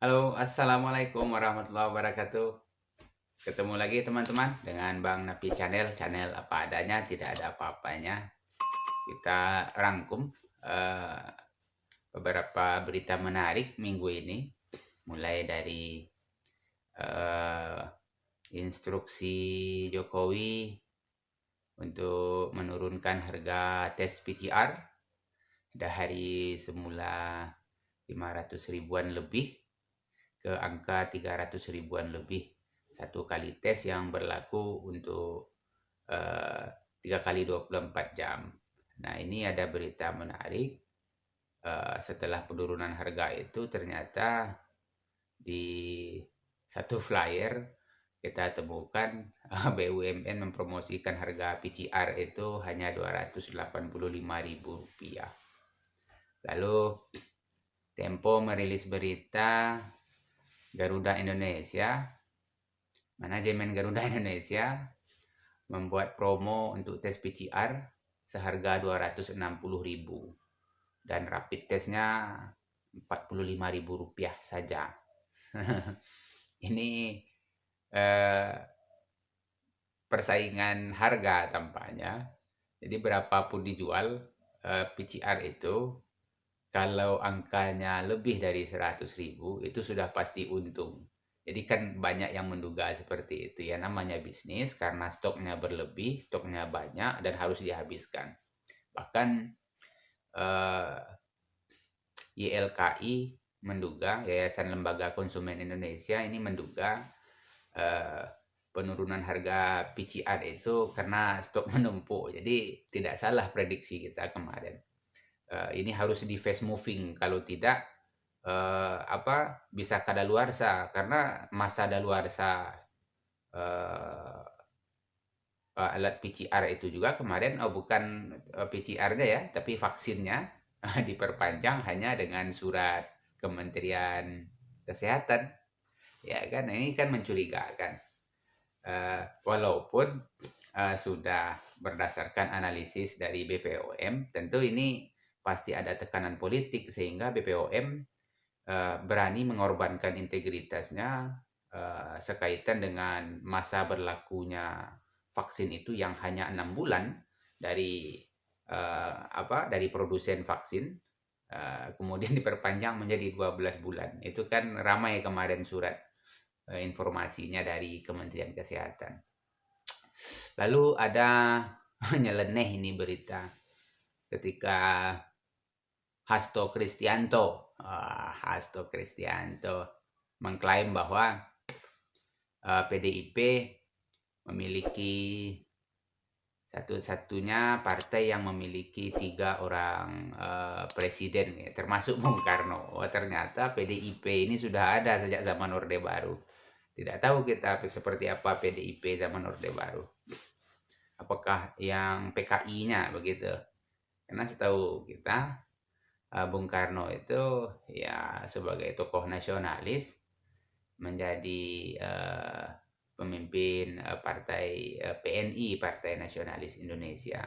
Halo, assalamualaikum warahmatullahi wabarakatuh. Ketemu lagi teman-teman dengan Bang Napi Channel apa adanya, tidak ada apa-apanya. Kita rangkum eh, beberapa berita menarik minggu ini, mulai dari eh, instruksi Jokowi untuk menurunkan harga tes PCR dari semula 500 ribuan lebih ke angka 300 ribuan lebih satu kali tes yang berlaku untuk eh, 3 kali 24 jam. Nah, ini ada berita menarik. Setelah penurunan harga itu ternyata di satu flyer kita temukan BUMN mempromosikan harga PCR itu hanya Rp285.000. Lalu Tempo merilis berita Garuda Indonesia, manajemen Garuda Indonesia membuat promo untuk tes PCR seharga 260.000 dan rapid testnya Rp45.000 saja. Ini eh, persaingan harga tampaknya. Jadi berapapun dijual PCR itu, kalau angkanya lebih dari 100.000 itu sudah pasti untung. Jadi kan banyak yang menduga seperti itu ya, namanya bisnis karena stoknya berlebih, stoknya banyak dan harus dihabiskan. Bahkan eh, YLKI menduga, Yayasan Lembaga Konsumen Indonesia ini menduga eh, penurunan harga PCR itu karena stok menumpuk. Jadi tidak salah prediksi kita kemarin. Ini harus di fast moving, kalau tidak bisa kadaluarsa karena masa daluarsa eh, alat PCR itu juga kemarin bukan PCR-nya ya, tapi vaksinnya diperpanjang hanya dengan surat Kementerian Kesehatan. Ya kan, ini kan mencurigakan. Walaupun sudah berdasarkan analisis dari BPOM, tentu ini pasti ada tekanan politik sehingga BPOM berani mengorbankan integritasnya sekaitan dengan masa berlakunya vaksin itu yang hanya 6 bulan dari dari produsen vaksin, kemudian diperpanjang menjadi 12 bulan. Itu kan ramai kemarin surat informasinya dari Kementerian Kesehatan. Lalu ada nyeleneh ini berita ketika Hasto Kristianto mengklaim bahwa PDIP memiliki satu-satunya partai yang memiliki 3 orang presiden ya, termasuk Bung Karno. Ternyata PDIP ini sudah ada sejak zaman Orde Baru. Tidak tahu kita seperti apa PDIP zaman Orde Baru. Apakah yang PKI-nya begitu? Karena setahu kita Bung Karno itu ya sebagai tokoh nasionalis menjadi pemimpin partai PNI, Partai Nasionalis Indonesia.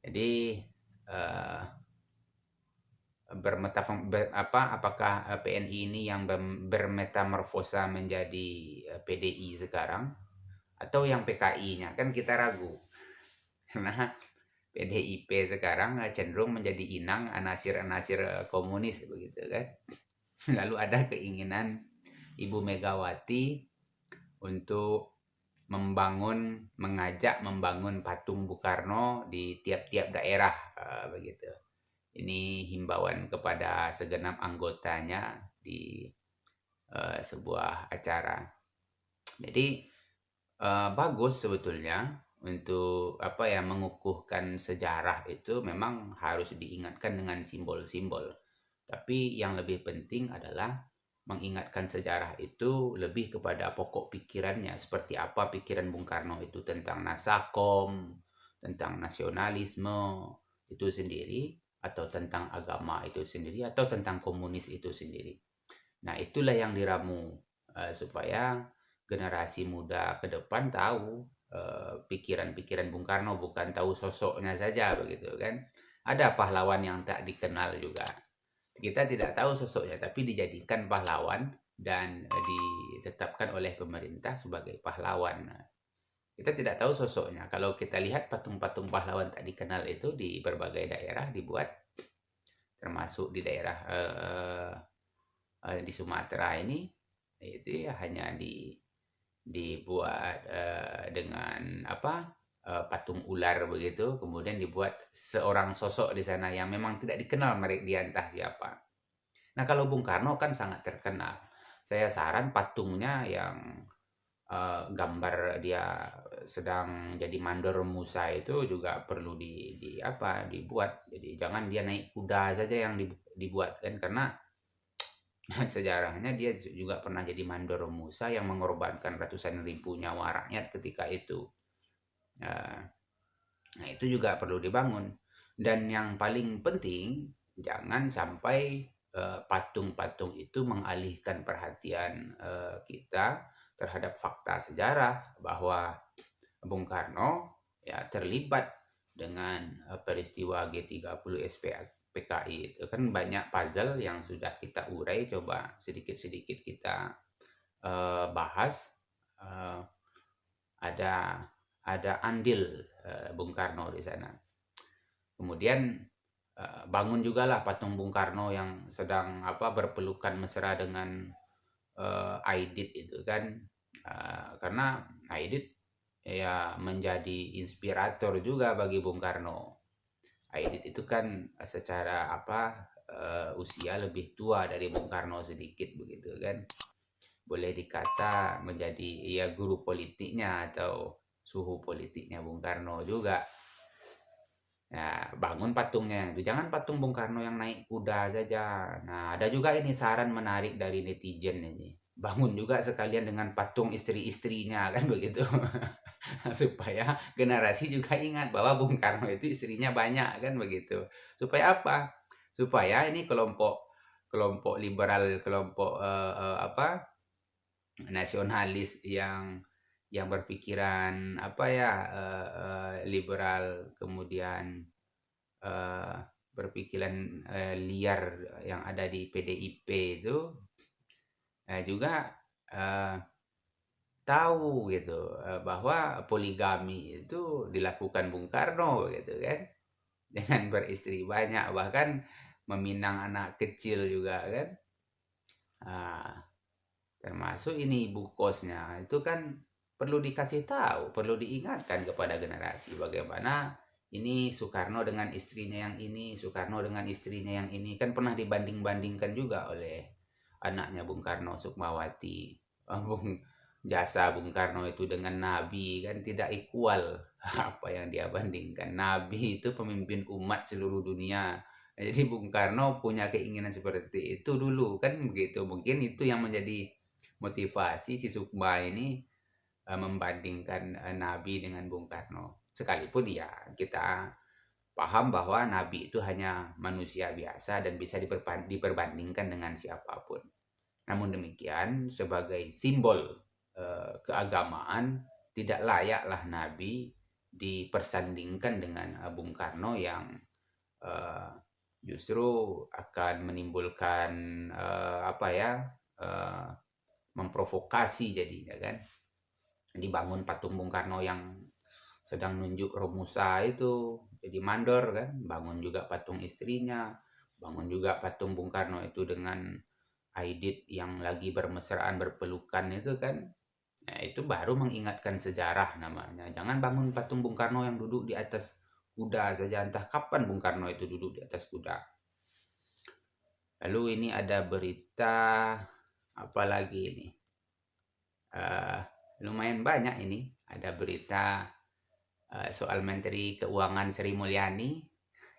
Jadi apakah PNI ini yang bermetamorfosa menjadi PDI sekarang atau yang PKI-nya, kan kita ragu. Karena PDIP sekarang cenderung menjadi inang anasir-anasir komunis begitu kan. Lalu ada keinginan Ibu Megawati untuk mengajak membangun patung Bung Karno di tiap-tiap daerah begitu. Ini himbauan kepada segenap anggotanya di sebuah acara. Jadi bagus sebetulnya untuk mengukuhkan sejarah itu memang harus diingatkan dengan simbol-simbol. Tapi yang lebih penting adalah mengingatkan sejarah itu lebih kepada pokok pikirannya, seperti apa pikiran Bung Karno itu tentang Nasakom, tentang nasionalisme itu sendiri, atau tentang agama itu sendiri, atau tentang komunis itu sendiri. Nah, itulah yang diramu supaya generasi muda ke depan tahu pikiran-pikiran Bung Karno, bukan tahu sosoknya saja begitu kan. Ada pahlawan yang tak dikenal juga. kita tidak tahu sosoknya, tapi dijadikan pahlawan dan ditetapkan oleh pemerintah sebagai pahlawan. Nah, kita tidak tahu sosoknya. Kalau kita lihat patung-patung pahlawan tak dikenal itu di berbagai daerah dibuat, termasuk di daerah di Sumatera ini, itu ya hanya dibuat dengan apa, patung ular begitu, kemudian dibuat seorang sosok di sana yang memang tidak dikenal mereka dia entah siapa. Nah, kalau Bung Karno kan sangat terkenal. Saya saran patungnya yang gambar dia sedang jadi mandor Musa itu juga perlu di apa, dibuat. Jadi jangan dia naik kuda saja yang dibuat kan, karena sejarahnya dia juga pernah jadi mandor Musa yang mengorbankan ratusan ribu nyawa rakyat ketika itu. Nah, nah, itu juga perlu dibangun. Dan yang paling penting, jangan sampai patung-patung itu mengalihkan perhatian kita terhadap fakta sejarah bahwa Bung Karno ya terlibat dengan peristiwa G30 PKI. Itu kan banyak puzzle yang sudah kita urai, coba sedikit-sedikit kita bahas. Eh, ada andil Bung Karno di sana. Kemudian bangun juga lah patung Bung Karno yang sedang apa berpelukan mesra dengan Aidit itu kan. Karena Aidit ya menjadi inspirator juga bagi Bung Karno. Aidit itu kan secara apa usia lebih tua dari Bung Karno sedikit begitu kan. Boleh dikata menjadi ya guru politiknya atau suhu politiknya Bung Karno juga. Nah, bangun patungnya itu. Jangan patung Bung Karno yang naik kuda saja. Nah, ada juga ini saran menarik dari netizen ini. Bangun juga sekalian dengan patung istri-istrinya kan begitu. Supaya generasi juga ingat bahwa Bung Karno itu istrinya banyak kan begitu. Supaya apa? Supaya ini kelompok kelompok liberal, kelompok apa? Nasionalis yang berpikiran apa ya liberal, kemudian eh, berpikiran liar yang ada di PDIP itu juga eh, tahu gitu bahwa poligami itu dilakukan Bung Karno gitu kan, dengan beristri banyak, bahkan meminang anak kecil juga kan. Ah, termasuk ini ibu kosnya itu kan perlu dikasih tahu, perlu diingatkan kepada generasi bagaimana ini Soekarno dengan istrinya yang ini, Soekarno dengan istrinya yang ini kan pernah dibanding-bandingkan juga oleh anaknya Bung Karno, Sukmawati. Bung jasa Bung Karno itu dengan Nabi kan tidak equal. Apa yang dia bandingkan, Nabi itu pemimpin umat seluruh dunia. Jadi Bung Karno punya keinginan seperti itu dulu kan begitu. Mungkin itu yang menjadi motivasi si Sukma ini membandingkan Nabi dengan Bung Karno. Sekalipun ya kita paham bahwa Nabi itu hanya manusia biasa dan bisa diperbandingkan dengan siapapun. Namun demikian, sebagai simbol keagamaan, tidak layaklah Nabi dipersandingkan dengan Bung Karno yang uh, justru akan menimbulkan apa ya, uh, memprovokasi jadinya kan. Dibangun patung Bung Karno yang sedang nunjuk Romusa itu jadi mandor kan, bangun juga patung istrinya, bangun juga patung Bung Karno itu dengan Aidit yang lagi bermesraan berpelukan itu kan. Nah, itu baru mengingatkan sejarah namanya. Jangan bangun patung Bung Karno yang duduk di atas kuda saja, entah kapan Bung Karno itu duduk di atas kuda. Lalu ini ada berita apa lagi ini? Uh, Lumayan banyak ini. Ada berita soal Menteri Keuangan Sri Mulyani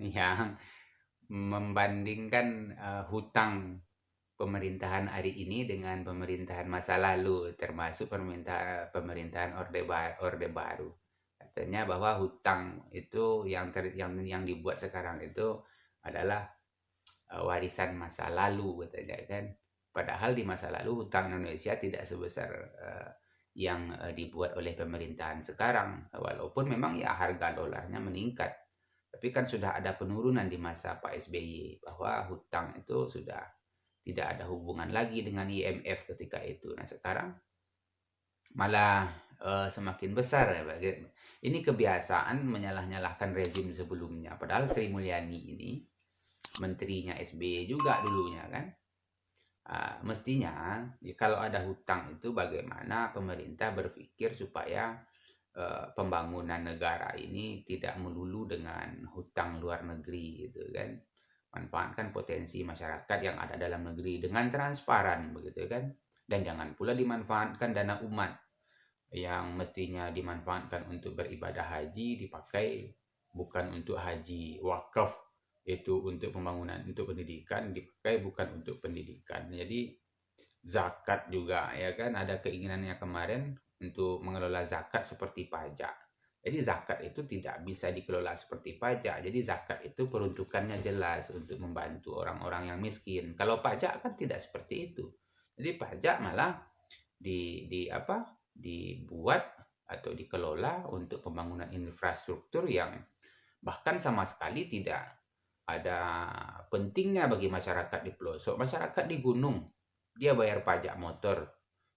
yang membandingkan hutang pemerintahan hari ini dengan pemerintahan masa lalu, termasuk pemerintahan Orde Baru. Katanya bahwa hutang itu yang dibuat sekarang itu adalah warisan masa lalu katanya kan. Padahal di masa lalu hutang Indonesia tidak sebesar yang dibuat oleh pemerintahan sekarang. Walaupun memang ya harga dolarnya meningkat, Tapi kan sudah ada penurunan di masa Pak SBY bahwa hutang itu sudah tidak ada hubungan lagi dengan IMF ketika itu. Nah, sekarang malah semakin besar ya. Ini kebiasaan menyalah-nyalahkan rezim sebelumnya. Padahal Sri Mulyani ini menterinya SBY juga dulunya kan. Mestinya kalau ada hutang itu bagaimana pemerintah berpikir supaya pembangunan negara ini tidak melulu dengan hutang luar negeri gitu kan. Manfaatkan potensi masyarakat yang ada dalam negeri dengan transparan begitu kan. Dan jangan pula dimanfaatkan dana umat yang mestinya dimanfaatkan untuk beribadah haji dipakai bukan untuk haji, wakaf itu untuk pembangunan, untuk pendidikan dipakai bukan untuk pendidikan. Jadi zakat juga ya kan, ada keinginannya kemarin untuk mengelola zakat seperti pajak. Jadi zakat itu tidak bisa dikelola seperti pajak. Jadi zakat itu peruntukannya jelas untuk membantu orang-orang yang miskin. Kalau pajak kan tidak seperti itu. Jadi pajak malah dibuat atau dikelola untuk pembangunan infrastruktur yang bahkan sama sekali tidak ada pentingnya bagi masyarakat di pelosok. Masyarakat di gunung dia bayar pajak motor,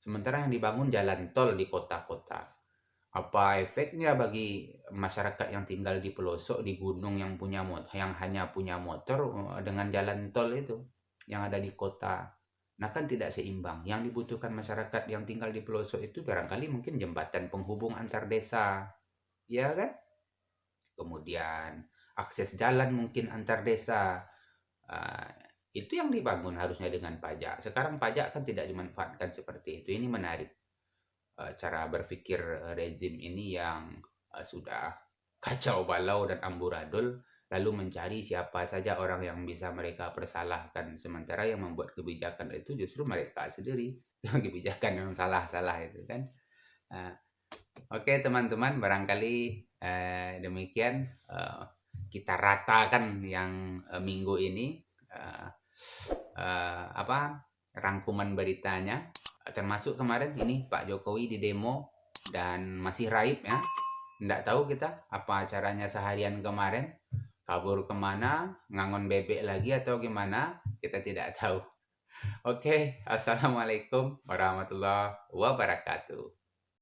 sementara yang dibangun jalan tol di kota-kota. Apa efeknya bagi masyarakat yang tinggal di pelosok di gunung yang punya motor, yang hanya punya motor dengan jalan tol itu yang ada di kota? Nah kan tidak seimbang. Yang dibutuhkan masyarakat yang tinggal di pelosok itu barangkali mungkin jembatan penghubung antar desa, ya kan? Kemudian akses jalan mungkin antar desa. Ah, itu yang dibangun harusnya dengan pajak. Sekarang pajak kan tidak dimanfaatkan seperti itu. Ini menarik cara berpikir rezim ini yang sudah kacau balau dan amburadul, lalu mencari siapa saja orang yang bisa mereka persalahkan, sementara yang membuat kebijakan itu justru mereka sendiri yang kebijakan yang salah-salah itu kan. Uh, Oke teman-teman, barangkali demikian kita ratakan yang minggu ini uh, rangkuman beritanya, termasuk kemarin ini Pak Jokowi di demo dan masih raib ya. Nggak tahu kita apa acaranya seharian kemarin, kabur kemana, ngangon bebek lagi atau gimana, kita tidak tahu. Oke, assalamualaikum warahmatullahi wabarakatuh.